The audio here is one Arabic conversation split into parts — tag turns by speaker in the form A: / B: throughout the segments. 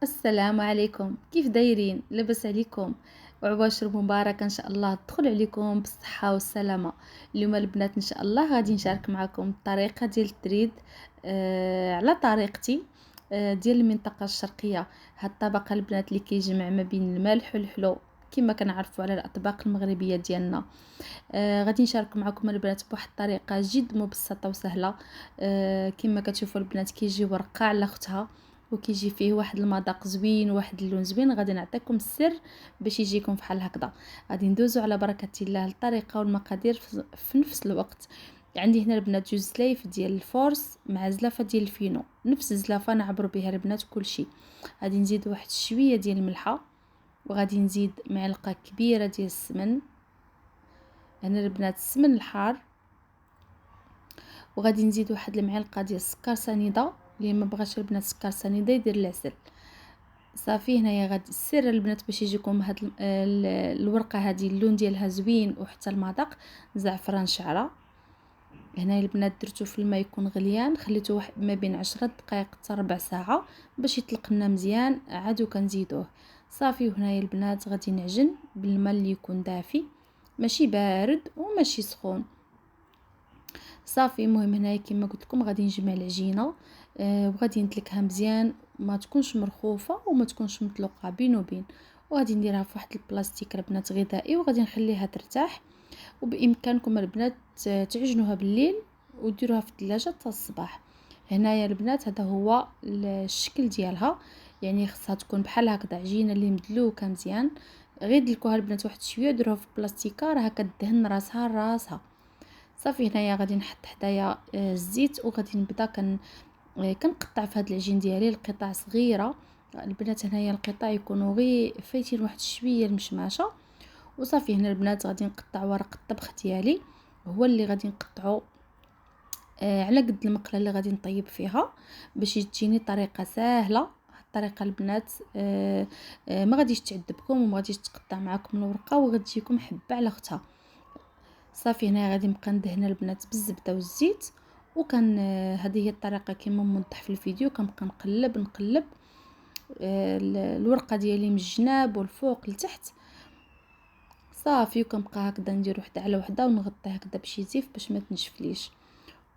A: السلام عليكم، كيف دايرين؟ لاباس عليكم؟ وعواشر مباركة ان شاء الله تدخل عليكم بالصحة والسلامة. اليوم البنات ان شاء الله غادي نشارك معكم الطريقة ديال التريد على طريقتي، ديال المنطقة الشرقية. هاد الطبق البنات اللي كيجمع ما بين المالح والحلو كما كنعرفوا على الاطباق المغربيه ديالنا. غادي نشارك معكم البنات بواحد الطريقه جد مبسطه وسهله. كما كتشوفوا البنات كيجي ورقه على اختها، وكيجي فيه واحد المذاق زوين وواحد اللون زوين. غادي نعطيكم السر باش يجيكم فحال هكذا. غادي ندوزو على بركه الله الطريقه والمقادير في نفس الوقت. عندي هنا البنات جوج زلايف ديال الفورس مع زلافه ديال الفينو، نفس الزلافه نعبروا بها البنات كلشي. غادي نزيد واحد شويه ديال الملحه، وغادي نزيد معلقه كبيره ديال السمن، هنا البنات السمن الحار. وغادي نزيد واحد المعلقه ديال السكر سنيده، اللي ما بغاش البنات السكر سنيده يدير العسل. صافي هنايا غادي السر البنات باش يجيكم هاد الورقه هذه اللون ديالها زوين وحتى المذاق، زعفران شعره. هنا البنات درتو في الماء يكون غليان، خليته واحد ما بين 10 دقائق حتى ربع ساعه باش يطلق لنا مزيان، عاد كنزيدوه. صافي وهنايا البنات غادي نعجن بالماء اللي يكون دافي، ماشي بارد وماشي سخون. صافي المهم هنايا كما قلت لكم غادي نجمع العجينه، وغادي ندلكها مزيان، ما تكونش مرخوفه وما تكونش مطلوقه بين وبين. وغادي نديرها في واحد البلاستيك البنات غذائي، وغادي نخليها ترتاح. وبامكانكم البنات تعجنوها بالليل وديروها في الثلاجه حتى الصباح. هنايا البنات هذا هو الشكل ديالها، يعني خصها تكون بحال هكذا عجينه اللي مدلوكه مزيان. غير دلكوها البنات واحد شويه، ديروها في بلاستيكه راها كدهن راسها راسها. صافي هنايا غادي نحط حدايا الزيت، وغادي نبدا كنقطع في هاد العجين ديالي لقطع صغيره. البنات هنايا القطع يكونوا غير فايتين واحد شويه المشماشه. وصافي هنا البنات غادي نقطع ورق الطبخ ديالي، هو اللي غادي نقطعو على قد المقله اللي غادي نطيب فيها باش تجيني طريقه سهله. الطريقه البنات ما غاديش تعذبكم وما غاديش تقطع معكم الورقه، وغتجيكم حبه على اختها. صافي هنا غادي نبقى ندهن البنات بالزبده والزيت، وكان هذه هي الطريقه كما موضح في الفيديو. كنبقى نقلب الورقه ديالي من الجناب والفوق لتحت. صافي وكنبقى هكذا ندير وحده على وحده ونغطي هكذا بشي زيف باش ما تنشفليش.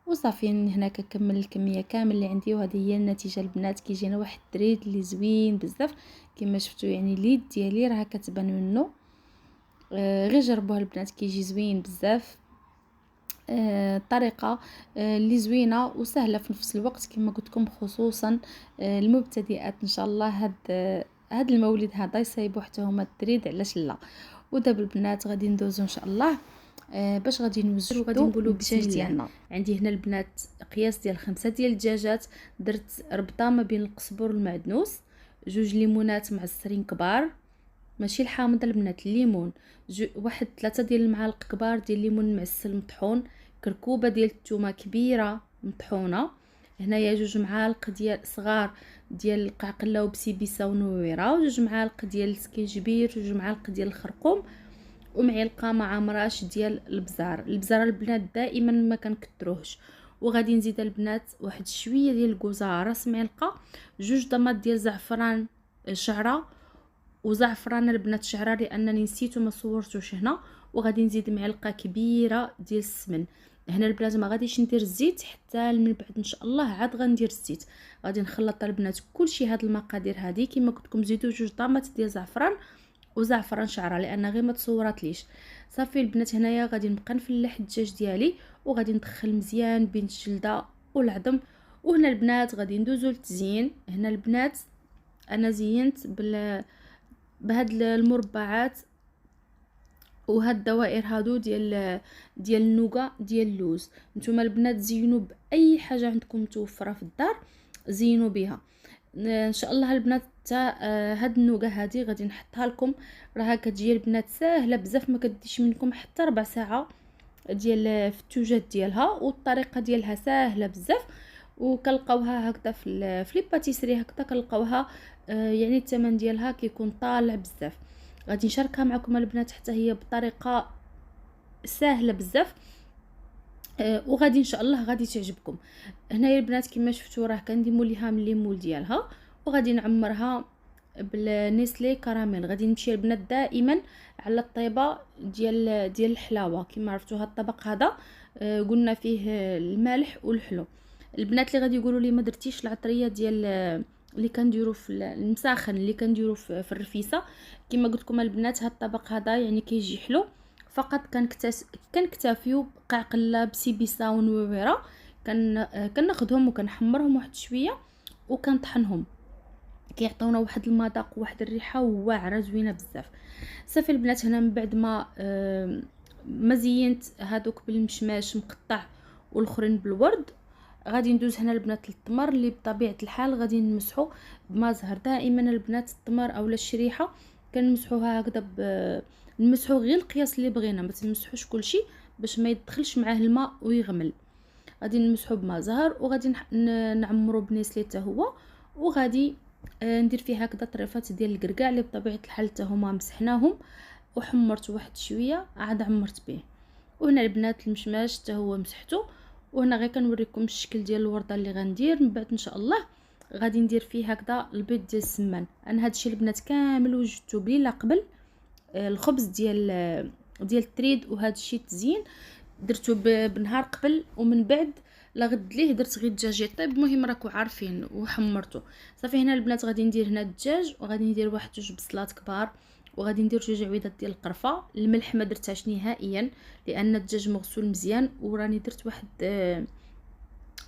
A: وصافي هنا كنكمل الكميه كامل اللي عندي، وهذه هي النتيجه البنات. كيجينا واحد التريد اللي زوين بزاف كما شفتوا، يعني اليد ديالي راه كتبان منه. غير جربوها البنات كيجي زوين بزاف. طريقه اللي زوينه وسهله في نفس الوقت كما قلت لكم، خصوصا المبتدئات ان شاء الله. هاد المولد هذا يصايبوا حتى هما التريد، علاش لا. ودابا البنات غادي ندوزو ان شاء الله باش غادي نوجدو وغادي نقولوا بسم الله ديالنا. عندي هنا البنات قياس ديال 5 ديال الدجاجات، درت ربطه ما بين القزبر والمعدنوس، 2 ليمونات معصرين كبار، ماشي الحامض البنات، الليمون. واحد 3 ديال المعالق كبار ديال الليمون معسل مطحون، كركوبه ديال الثومه كبيره مطحونه، هنايا 2 معالق ديال صغار ديال القعقله وبسيبيسه ونويره، و2 معالق ديال السكينجبير، و2 معالق ديال الخرقوم، ومعلقه مع مراش ديال البزار البنات دائما ما كنكثروهش. وغادي نزيد البنات واحد شويه ديال الكزاره راس معلقه، 2 ضمات ديال زعفران شعره، وزعفران البنات شعره لانني نسيت وما صورتوش هنا. وغادي نزيد معلقه كبيره ديال السمن. هنا البنات ما غاديش ندير الزيت حتى من بعد ان شاء الله عاد غندير الزيت. غادي نخلط البنات كلشي هاد المقادير هذه كما قلت لكم. زيدوا 2 طامات ديال زعفران وزعفران شعره لان غير ما تصوراتليش. صافي البنات هنايا غادي نبقى نفلح الدجاج ديالي، وغادي ندخل مزيان بين الجلده والعظم. وهنا البنات غادي ندوزو للتزيين. هنا البنات انا زينت بهاد المربعات وهاد الدوائر هادو ديال النوغا ديال اللوز. نتوما البنات زينوا باي حاجه عندكم متوفره في الدار، زينوا بها ان شاء الله البنات. حتى هاد النوغا هادي غادي نحطها لكم، راها كتجي البنات ساهله بزاف، ما كديش منكم حتى ربع ساعه ديال في التوجات ديالها، والطريقه ديالها ساهله بزاف. وكنلقاوها هكذا في لي باتيسري هكذا كنلقاوها، يعني الثمن ديالها كيكون طالع بزاف. غادي نشاركها معكم البنات حتى هي بطريقه سهله بزاف، وغادي ان شاء الله غادي تعجبكم. هنايا البنات كما شفتوا راه كنديموا ليها من الليمون ديالها، وغادي نعمرها بالنيسلي كراميل. غادي نمشي البنات دائما على الطيبه ديال الحلاوه. كما عرفتوا هذا الطبق هذا قلنا فيه المالح والحلو. البنات اللي غادي يقولوا لي ما درتيش العطريه ديال اللي كنديروا في المساخن اللي كنديروا في الرفيسه، كما قلت لكم البنات هذا الطبق هذا يعني كيجي حلو. فقط كنكتفيو بقعقله بسيبيسا ونويره، كناخذهم وكنحمرهم واحد شويه وكنطحنهم، كيعطيونا واحد المذاق وواحد الريحه واعره زوينه بزاف. صافي البنات هنا من بعد ما زينت هادوك بالمشماش مقطع والاخرين بالورد، غادي ندوز هنا البنات للتمر اللي بطبيعه الحال غادي نمسحو بما زهر. دائما البنات التمر اولا الشريحه كنمسحوها هكذا نمسحو غير القياس اللي بغينا، ما تنمسحوش كلشي باش ما يدخلش معاه الماء ويغمل. غادي نمسحو بما زهر وغادي نعمرو بنيسلي حتى هو، وغادي ندير فيه هكذا طريفات ديال الكركاع اللي بطبيعه الحال حتى هما مسحناهم وحمرت واحد شويه عاد عمرت به. وهنا البنات المشماش حتى هو مسحته. وهنا غير كنوريكم الشكل ديال الورده اللي غندير من بعد ان شاء الله. غادي ندير فيه هكذا البيض ديال السمان. انا هادشي البنات كامل وجدته بليله قبل الخبز ديال التريد، وهذا الشيء تزيين درتو بنهار قبل، ومن بعد لا غد ليه درت غير الدجاج يطيب. المهم راكو عارفين وحمرته. صافي هنا البنات غادي ندير هنا الدجاج، وغادي ندير واحد جوج بصلات كبار، وغادي ندير جوج عويضات ديال القرفه. الملح ما درتهاش نهائيا لان الدجاج مغسول مزيان، وراني درت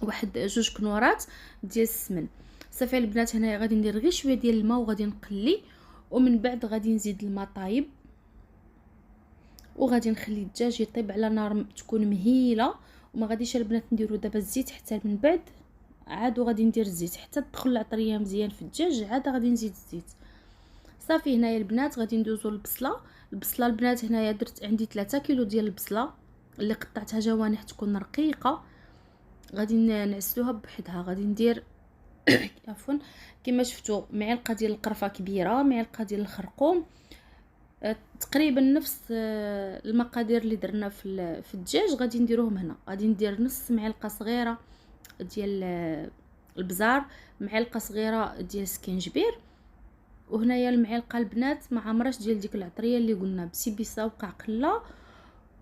A: واحد جوج كنورات ديال السمن. صافي البنات هنايا غادي ندير غير شويه ديال الماء وغادي نقلي، ومن بعد غادي نزيد الماء طايب، وغادي نخلي الدجاج يطيب على نار تكون مهيله. وما غاديش البنات نديرو دابا الزيت حتى من بعد عاد، وغادي ندير الزيت حتى تدخل العطريه مزيان في الدجاج عاد غادي نزيد الزيت. صافي هنايا البنات غادي ندوزو للبصله. البنات هنايا درت عندي 3 كيلو ديال البصله اللي قطعتها جوانح تكون رقيقه، غادي نعسلوها بوحدها. غادي ندير عفوا كما شفتوا معلقه ديال القرفه كبيره، معلقه ديال الخرقوم، تقريبا نفس المقادير اللي درنا في الدجاج غادي نديروهم هنا. غادي ندير نص معلقه صغيره ديال البزار، معلقه صغيره ديال السكينجبير، وهنايا المعلقه البنات ما عمرش ديال ديك العطريه اللي قلنا بسيبيسا وقعقله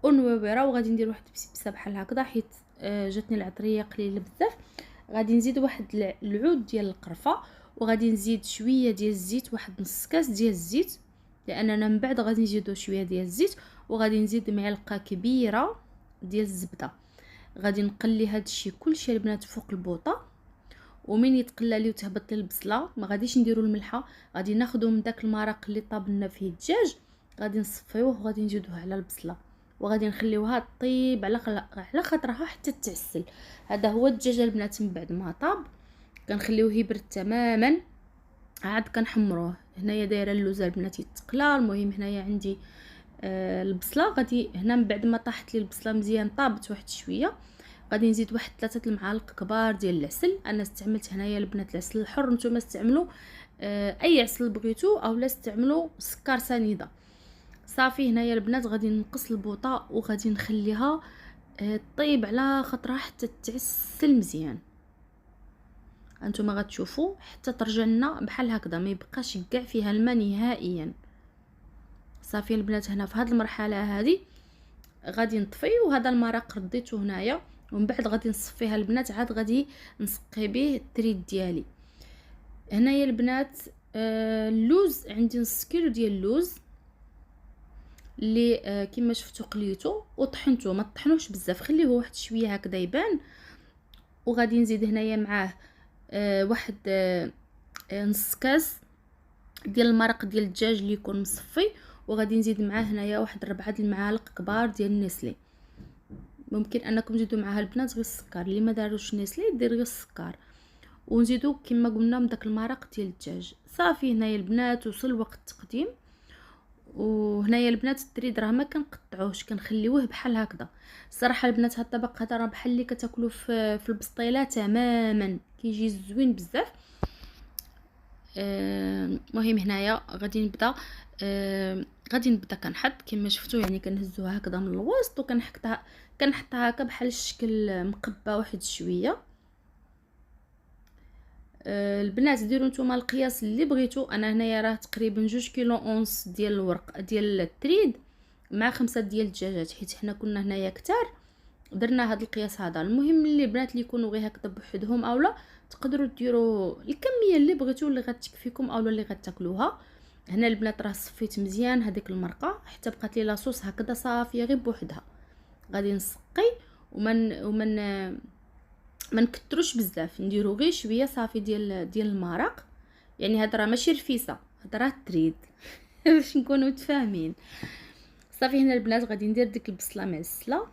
A: ونويره. وغادي ندير واحد بسيبيسا بحال هكذا حيت جاتني العطريه قليله بزاف. غادي نزيد واحد العود ديال القرفه، وغادي نزيد شويه ديال الزيت، واحد نص كاس ديال الزيت لاننا من بعد غادي نزيدو شويه ديال الزيت، وغادي نزيد معلقه كبيره ديال الزبده. غادي نقلي هذا الشيء كلشي البنات فوق البوطه، ومن يتقلى لي وتهبط لي البصله ما غاديش نديرو الملحه، غادي ناخذو من داك المرق اللي طابلنا فيه الدجاج غادي نصفيوه وغادي نزيدوه على البصله، وغادي نخليوها طيب على خاطرها حتى تعسل. هذا هو الدجاج البنات من بعد ما طاب كنخليوه يبرد تماما عاد كنحمروه. هنايا دايره اللوزه البنات يتقلى. المهم هنايا عندي البصله، غادي هنا من بعد ما طاحت لي البصله مزيان طابت واحد شويه غادي نزيد واحد 3 المعالق كبار ديال العسل. انا استعملت هنايا البنات العسل الحر، نتوما استعملوا اي عسل بغيتو اولا استعملوا سكر سنيده. صافي هنايا البنات غادي نقص البوطه وغادي نخليها طيب على خطرها حتى تعسل مزيان. انتما غتشوفوا حتى ترجع لنا بحال هكذا ما يبقاش كاع فيها الماء نهائيا. صافي البنات هنا في هذه المرحله هذه غادي نطفي، وهذا المرق رديته هنايا ومن بعد غادي نصفيها البنات عاد غادي نسقي به التريد ديالي. هنايا البنات اللوز عندي نص كيلو ديال اللوز اللي كما شفتوا قليته وطحنته، ما طحنوش بزاف خليه واحد شويه هكذا يبان. وغادي نزيد هنايا معاه واحد نص كاس ديال المرق ديال الدجاج اللي يكون مصفي، وغادي نزيد معاه هنايا واحد 4 المعالق كبار ديال النسلي. ممكن انكم تزيدوا معها البنات غير السكر، اللي ما داروش نسلي دير غير السكر، ونزيدوا كما قلنا من داك المرق ديال الدجاج. صافي هنايا البنات وصل وقت التقديم. وهنايا البنات التريد راه ما كنقطعوهش كنخليوه بحال هكذا. الصراحه البنات هاد الطبق هذا راه بحال اللي كتاكلوه في البسطيله تماما، كيجي زوين بزاف. المهم هنايا غادي نبدا كنحط كما شفتوا، يعني كنهزوها هكذا من الوسط وكنحطها هكا بحال الشكل مقبى واحد شويه. البنات ديروا نتوما القياس اللي بغيتو. انا هنايا راه تقريبا 2 كيلو اونص ديال الورق ديال التريد مع 5 ديال الدجاجات، حيت حنا كنا هنايا كتار درنا هذا القياس هذا. المهم اللي البنات اللي يكونوا غير هكذا بوحدهم اولا تقدروا ديروا الكميه اللي بغيتو اللي غتكفيكم اولا اللي غتاكلوها. هنا البنات راه صفيت مزيان هذيك المرقه حتى بقات لي لاصوص هكذا صافيه غير بوحدها. غادي نسقي ومن ما نكتروش بزاف، نديرو غير شويه صافي ديال المرق. يعني هذا راه ماشي رفيسه، هذا راه تريد باش نكونوا متفاهمين. صافي هنا البنات غادي ندير ديك البصله معسله.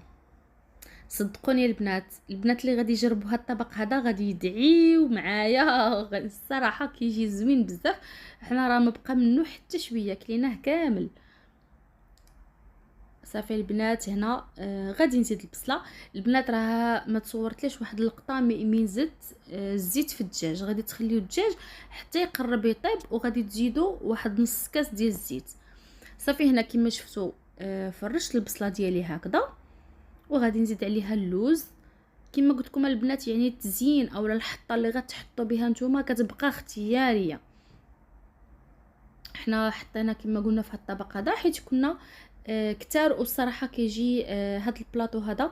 A: صدقوني البنات اللي غادي يجربوا هذا الطبق هذا غادي يدعيو معايا الصراحه كيجي زوين بزاف. حنا راه ما بقى منه حتى شويه كليناه كامل. صافي البنات هنا غادي نزيد البصله. البنات راه ما تصورتليش واحد اللقطه من زدت الزيت في الدجاج. غادي تخليو الدجاج حتى يقرب يطيب وغادي تزيدوا واحد نص كاس ديال الزيت. صافي هنا كما شفتوا فرشت البصله ديالي هكذا وغادي نزيد عليها اللوز. كما قلت لكم البنات يعني التزيين اولا الحطه اللي غتحطوا بها نتوما كتبقى اختياريه. حنا حطينا كما قلنا في الطبق هذا حيت كنا كتار، والصراحه كيجي هذا البلاطو هذا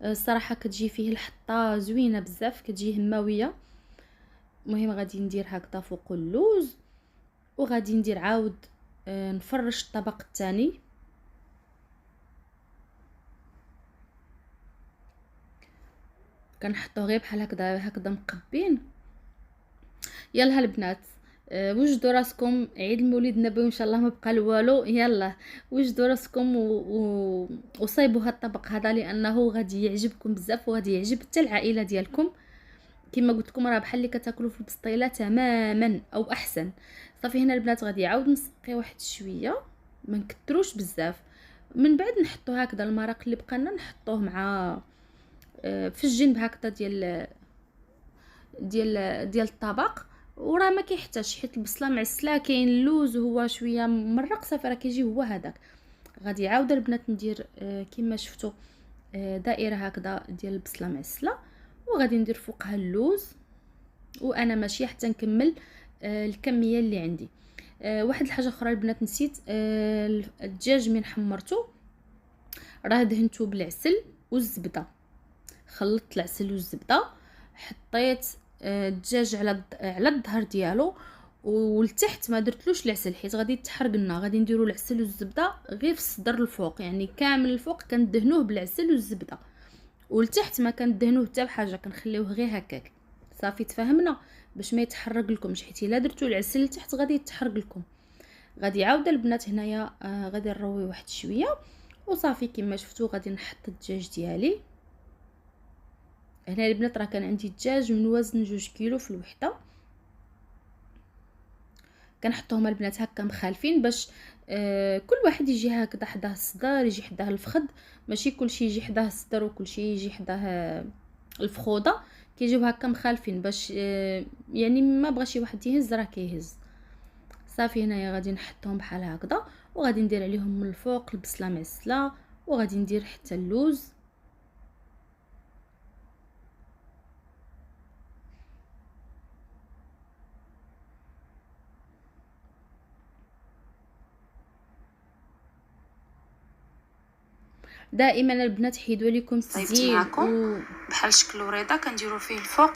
A: الصراحه كتجي فيه الحطه زوينه بزاف، كتجي هماويه. المهم غادي ندير هكذا فوق اللوز وغادي ندير عاود نفرش الطبق الثاني. كنحطوه غير بحال هكذا مقبين. يلا البنات وجدوا راسكم عيد المولد النبوي ان شاء الله ما بقى والو. يلا وجدوا راسكم وصايبوا هذا الطبق هذا لانه غادي يعجبكم بزاف وغادي يعجب حتى العائله ديالكم. كما قلت لكم راه بحال اللي كتاكلوا في البسطيله تماما او احسن. صافي هنا البنات غادي عاود نسقي واحد شويه، ما نكتروش بزاف. من بعد نحطوا هكذا المرق اللي بقى لنا نحطوه مع في الجنب هكذا ديال الطبق. وراه ما كيحتاجش حيت البصله معسله كاين اللوز وهو شويه مرق صافي راه كيجي هو هذاك. غادي عاود البنات ندير كما شفتوا دائره هكذا ديال البصله معسله وغادي ندير فوقها اللوز وانا ماشيه حتى نكمل الكميه اللي عندي. واحد الحاجه اخرى البنات نسيت، الدجاج من حمرته راه دهنته بالعسل والزبده. خلطت العسل والزبده، حطيت الدجاج على الظهر ديالو ولتحت ما درتلوش العسل حيت غادي يتحرق لنا. غادي نديروا العسل والزبده غير في الصدر الفوق، يعني كامل الفوق كندهنوه بالعسل والزبده ولتحت ما كندهنوه حتى بحاجه، كنخليوه غير هكاك. صافي تفاهمنا باش ما يتحرق لكمش حيت الا درتو العسل لتحت غادي يتحرق لكم. غادي عاود البنات هنايا غادي نروي واحد شويه وصافي كما شفتوا غادي نحط الدجاج ديالي. هنا البنات راه كان عندي دجاج من وزن 2 كيلو في الوحده. كنحطوهم البنات هكا مخالفين باش كل واحد يجي هكذا حداه الصدر، يجي حداه الفخذ، ماشي كلشي يجي حداه الصدر وكلشي يجي حداه الفخوده. كيجيو هكا مخالفين باش يعني ما بغى شي واحد يهز راه كيهز. صافي هنايا غادي نحطهم بحال هكذا وغادي ندير عليهم من الفوق البصله معسله وغادي ندير حتى اللوز. دائما البنات حيدوا لكم التزيين
B: بحال شكل وريضه كنديروا فيه الفوق.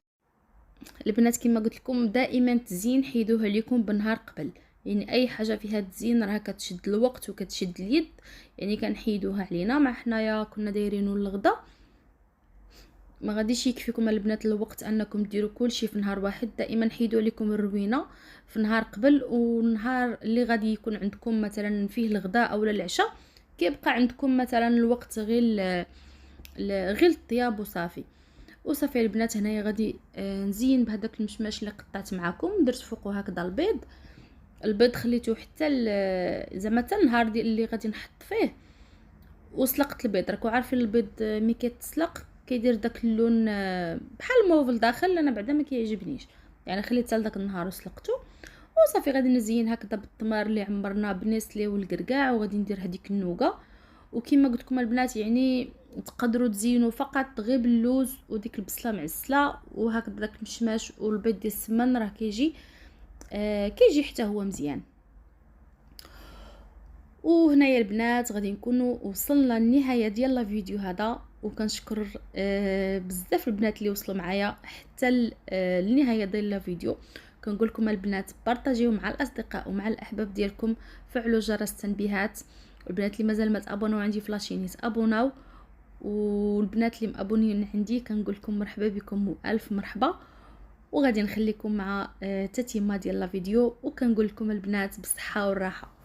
A: البنات كما قلت لكم دائما التزيين حيدوه عليكم بالنهار قبل، يعني اي حاجه فيها تزيين راه كتشد الوقت وكتشد اليد، يعني كنحيدوها علينا. ما حنايا كنا دايرينو الغدا ما غاديش يكفيكم البنات الوقت انكم ديروا كلشي في نهار واحد. دائما حيدوا عليكم الروينه في نهار قبل، والنهار اللي غادي يكون عندكم مثلا فيه الغداء او العشاء كيبقى عندكم مثلا الوقت غير الطياب وصافي. وصافي البنات هنايا غادي نزين بهذاك المشماش اللي قطعت معكم. درت فوقه هكذا البيض خليته حتى زعما حتى النهار اللي غادي نحط فيه وسلقت البيض. راكو عارفين البيض ملي كيتسلق كيدير داك اللون بحال الموف لداخل، انا بعدا ما كيعجبنيش، يعني خليت حتى داك النهار وسلقته. وصافي غادي نزين هكذا بالتمر اللي عمرنا بالنسلي والقرقاع وغادي ندير هذيك النوغه. وكما قلت لكم البنات يعني تقدروا تزينوا فقط غير باللوز وديك البصله معسله وهكذا داك المشماش والبيض ديال السمن، راه كيجي حتى هو مزيان. وهنايا البنات غادي نكونوا وصلنا للنهايه ديال لا فيديو هذا، وكنشكر بزاف البنات اللي وصلوا معايا حتى للنهايه ديال لا فيديو. كنقول لكم البنات بارطاجيو مع الاصدقاء ومع الاحباب ديالكم، فعلوا جرس التنبيهات. البنات اللي مازال ما تابوناو عندي في لاشين تابوناو، والبنات اللي مابونين عندي كنقول لكم مرحبا بكم والف مرحبا. وغادي نخليكم مع تتمه ديال لا فيديو، وكنقول لكم البنات بالصحه والراحه.